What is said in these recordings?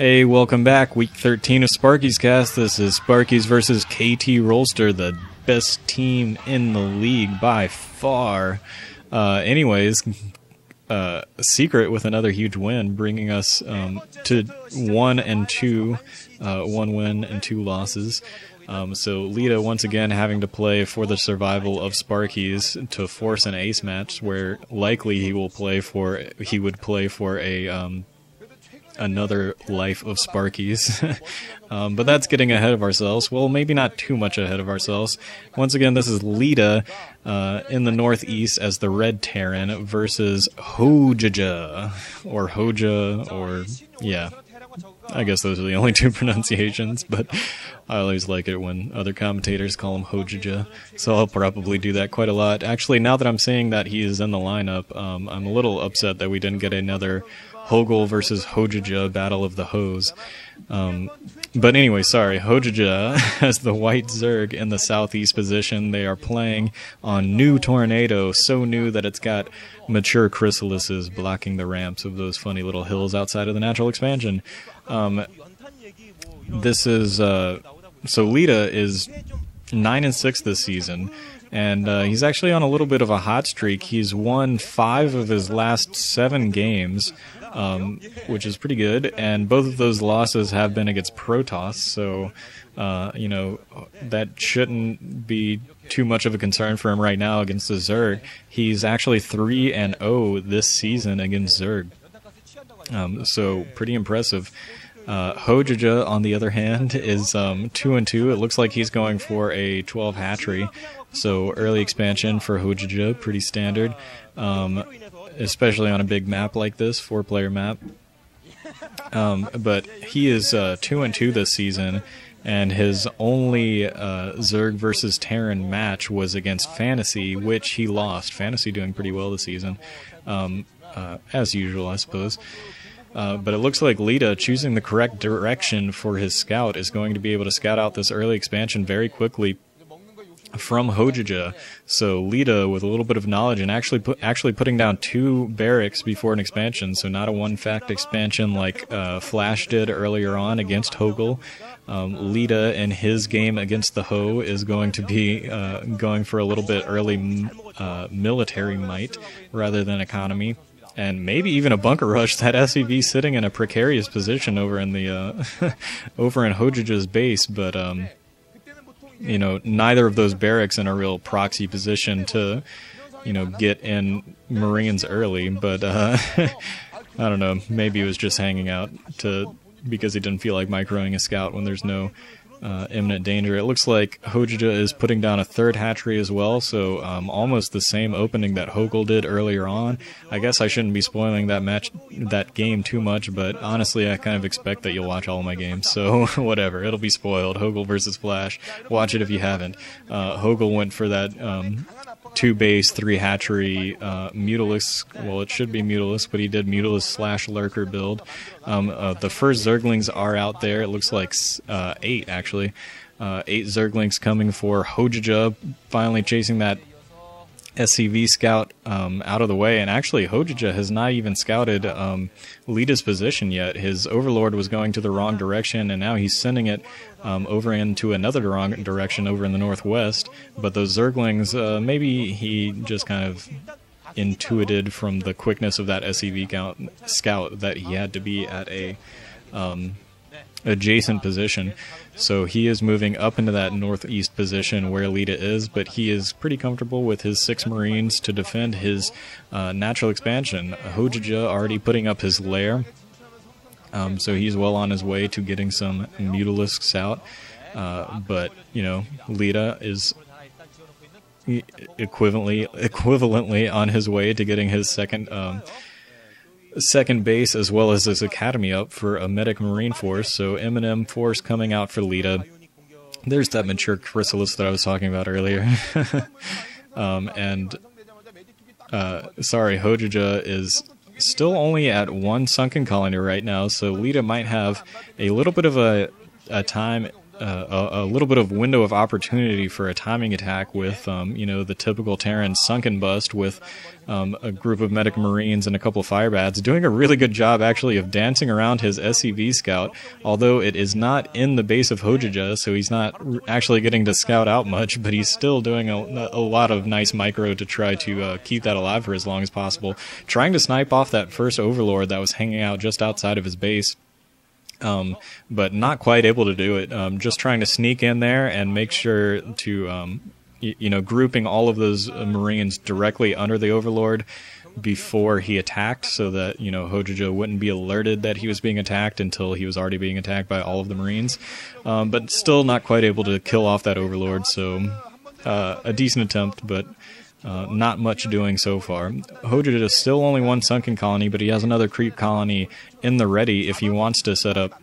Hey, welcome back. Week 13 of Sparkyz cast. This is Sparkyz versus KT Rolster, the best team in the league by far. Anyways, Secret with another huge win, bringing us to 1-2, 1 win and 2 losses. So Leta once again having to play for the survival of Sparkyz to force an ace match, where likely he would play for a another life of Sparkyz. But that's getting ahead of ourselves. Well, maybe not too much ahead of ourselves. Once again, this is Leta in the northeast as the red Terran versus HoeJJa, or HoeJJa, or yeah. I guess those are the only two pronunciations, but I always like it when other commentators call him HoeJJa, so I'll probably do that quite a lot. Actually, now that I'm seeing that he is in the lineup, I'm a little upset that we didn't get another HoeJJa versus HoeJJa Battle of the Hoes. But anyway, sorry, HoeJJa has the white Zerg in the southeast position. They are playing on new Tornado, so new that it's got mature chrysalises blocking the ramps of those funny little hills outside of the natural expansion. This is so Leta is 9-6 this season, and he's actually on a little bit of a hot streak. He's won 5 of his last 7 games, which is pretty good, and both of those losses have been against Protoss, so you know, that shouldn't be too much of a concern for him right now against the Zerg. He's actually 3-0 this season against Zerg, so pretty impressive. HoeJJa, on the other hand, is 2-2. It looks like he's going for a 12 hatchery, so early expansion for HoeJJa, pretty standard, especially on a big map like this, 4-player map. But he is 2-2 this season, and his only Zerg versus Terran match was against Fantasy, which he lost. Fantasy doing pretty well this season, as usual, I suppose. But it looks like Leta, choosing the correct direction for his scout, is going to be able to scout out this early expansion very quickly from HoeJJa. So Leta, with a little bit of knowledge, and actually putting down 2 barracks before an expansion, so not a one-fact expansion like Flash did earlier on against HoeJJa. Leta, in his game against the Ho, is going to be going for a little bit early military might rather than economy. And maybe even a bunker rush. That SEV sitting in a precarious position over in the over in HoeJJa's base, but you know, neither of those barracks in a real proxy position to, you know, get in Marines early. But I don't know. Maybe he was just hanging out because he didn't feel like microing a scout when there's no imminent danger. It looks like HoeJJa is putting down a 3rd hatchery as well, so almost the same opening that HoeJJa did earlier on. I guess I shouldn't be spoiling that game too much, but honestly I kind of expect that you'll watch all of my games, so whatever, it'll be spoiled. HoeJJa versus Flash, watch it if you haven't. HoeJJa went for that 2 base, 3 hatchery Mutalisk. Well, it should be Mutalisk, but he did Mutalisk / Lurker build. The first Zerglings are out there. It looks like 8 actually. 8 Zerglings coming for HoeJJa, finally chasing that SCV scout out of the way. And actually, HoeJJa has not even scouted Leta's position yet. His Overlord was going to the wrong direction, and now he's sending it over into another wrong direction over in the northwest. But those Zerglings, maybe he just kind of intuited from the quickness of that SCV scout that he had to be at a adjacent position. So he is moving up into that northeast position where Leta is, but he is pretty comfortable with his 6 Marines to defend his natural expansion. HoeJJa already putting up his lair, so he's well on his way to getting some Mutalisks out. But, you know, Leta is equivalently on his way to getting his second base as well as his academy up for a medic marine force. So M&M force coming out for Leta. There's that mature chrysalis that I was talking about earlier. Sorry, HoeJJa is still only at 1 sunken colony right now, so Leta might have a little bit of a time a little bit of window of opportunity for a timing attack with, you know, the typical Terran sunken bust with a group of medic marines and a couple of firebats, doing a really good job actually of dancing around his SCV scout, although it is not in the base of HoeJJa, so he's not actually getting to scout out much, but he's still doing a lot of nice micro to try to keep that alive for as long as possible, trying to snipe off that first overlord that was hanging out just outside of his base. But not quite able to do it. Just trying to sneak in there and make sure to, you know, grouping all of those Marines directly under the Overlord before he attacked, so that, you know, HoeJJa wouldn't be alerted that he was being attacked until he was already being attacked by all of the Marines. But still not quite able to kill off that Overlord, so a decent attempt, but not much doing so far. HoeJJa is still only one sunken colony, but he has another creep colony in the ready if he wants to set up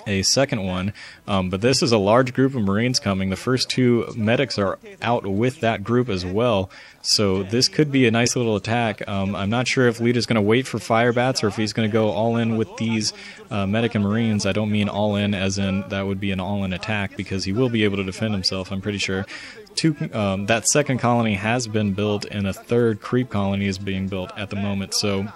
a second one. But this is a large group of Marines coming. The first two medics are out with that group as well, so this could be a nice little attack. I'm not sure if Leta's going to wait for firebats or if he's going to go all in with these medic and Marines. I don't mean all in as in that would be an all-in attack, because he will be able to defend himself, I'm pretty sure. That second colony has been built, and a third creep colony is being built at the moment, so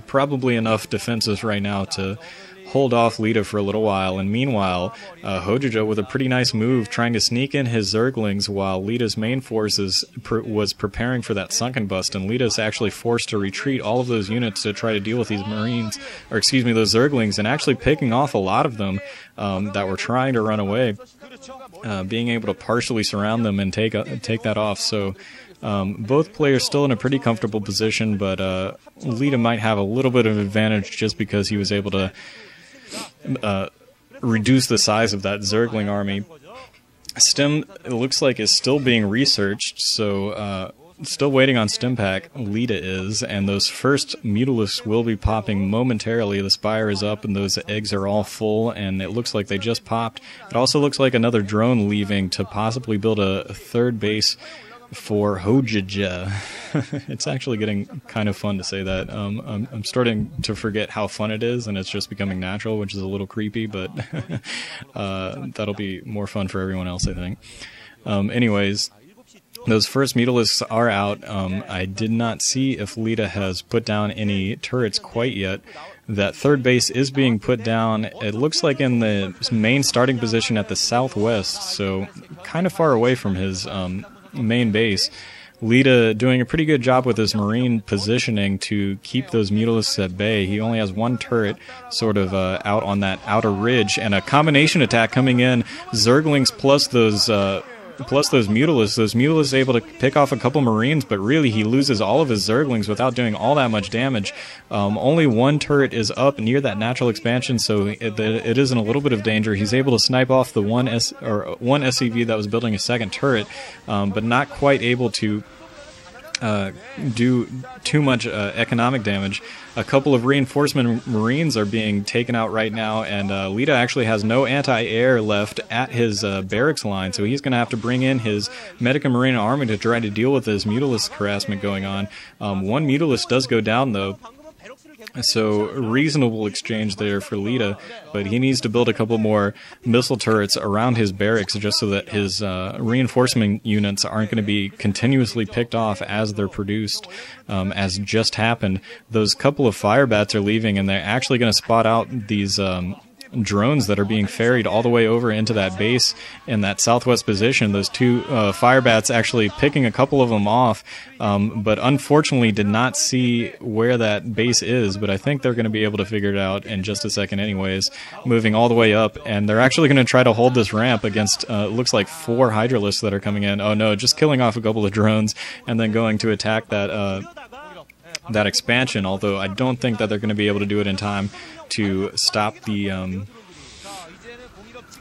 probably enough defenses right now to hold off Leta for a little while. And meanwhile, HoeJJa with a pretty nice move, trying to sneak in his Zerglings while Leta's main forces was preparing for that sunken bust, and Leta's actually forced to retreat all of those units to try to deal with these Marines, or excuse me, those Zerglings, and actually picking off a lot of them that were trying to run away, being able to partially surround them and take that off. So both players still in a pretty comfortable position, but Leta might have a little bit of advantage just because he was able to reduce the size of that Zergling army. Stim, it looks like, is still being researched, so still waiting on Stim Pack. Leta is, and those first Mutalisks will be popping momentarily. The spire is up and those eggs are all full, and it looks like they just popped. It also looks like another drone leaving to possibly build a third base for HoeJJa. It's actually getting kind of fun to say that. I'm starting to forget how fun it is, and it's just becoming natural, which is a little creepy, but that'll be more fun for everyone else, I think. Anyways, those first Mutalisks are out. I did not see if Leta has put down any turrets quite yet. That third base is being put down, it looks like, in the main starting position at the southwest, so kind of far away from his main base. Leta doing a pretty good job with his Marine positioning to keep those Mutalisks at bay. He only has one turret sort of out on that outer ridge, and a combination attack coming in. Zerglings plus those Mutalisks. Those Mutalisks able to pick off a couple Marines, but really he loses all of his Zerglings without doing all that much damage. Only one turret is up near that natural expansion, so it is in a little bit of danger. He's able to snipe off the one SCV that was building a second turret, but not quite able to do too much economic damage. A couple of reinforcement Marines are being taken out right now, and Leta actually has no anti-air left at his barracks line, so he's going to have to bring in his Medic and Marine army to try to deal with this Mutalisk harassment going on. One Mutalisk does go down, though, so reasonable exchange there for Leta, but he needs to build a couple more missile turrets around his barracks just so that his reinforcement units aren't going to be continuously picked off as they're produced, as just happened. Those couple of firebats are leaving, and they're actually going to spot out these drones that are being ferried all the way over into that base in that southwest position. Those two firebats actually picking a couple of them off, but unfortunately did not see where that base is, but I think they're going to be able to figure it out in just a second anyways, moving all the way up, and they're actually going to try to hold this ramp against looks like 4 Hydralisks that are coming in. Oh no, just killing off a couple of drones and then going to attack that that expansion, although I don't think that they're going to be able to do it in time to stop the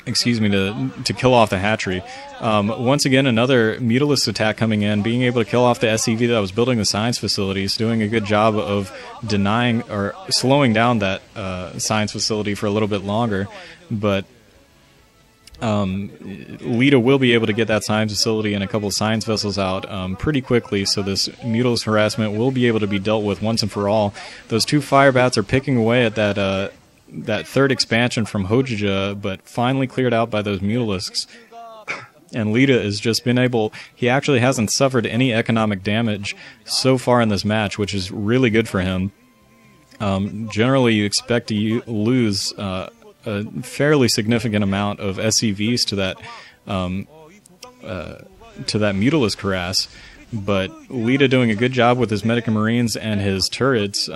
to kill off the hatchery. Once again, another Mutalisk attack coming in, being able to kill off the SCV that was building the science facilities, doing a good job of denying or slowing down that science facility for a little bit longer, but Leta will be able to get that science facility and a couple of science vessels out pretty quickly, so this Mutalisk harassment will be able to be dealt with once and for all. Those two firebats are picking away at that that third expansion from HoeJJa, but finally cleared out by those Mutalisks. And Leta has just been able, he actually hasn't suffered any economic damage so far in this match, which is really good for him. Generally, you expect to lose a fairly significant amount of SCVs to that Mutalisk harass, but Leta doing a good job with his Medic and Marines and his turrets,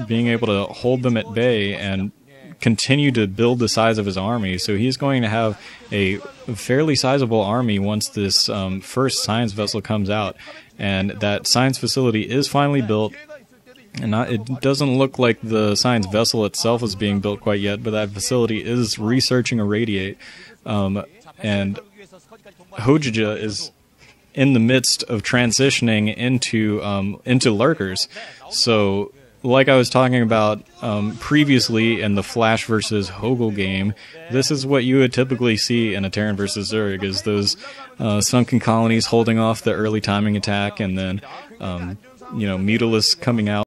being able to hold them at bay and continue to build the size of his army. So he's going to have a fairly sizable army once this first science vessel comes out, and that science facility is finally built. And it doesn't look like the science vessel itself is being built quite yet, but that facility is researching irradiate. And HoeJJa is in the midst of transitioning into lurkers. So, like I was talking about previously in the Flash versus HoeJJa game, this is what you would typically see in a Terran versus Zerg, is those sunken colonies holding off the early timing attack, and then Mutalisks coming out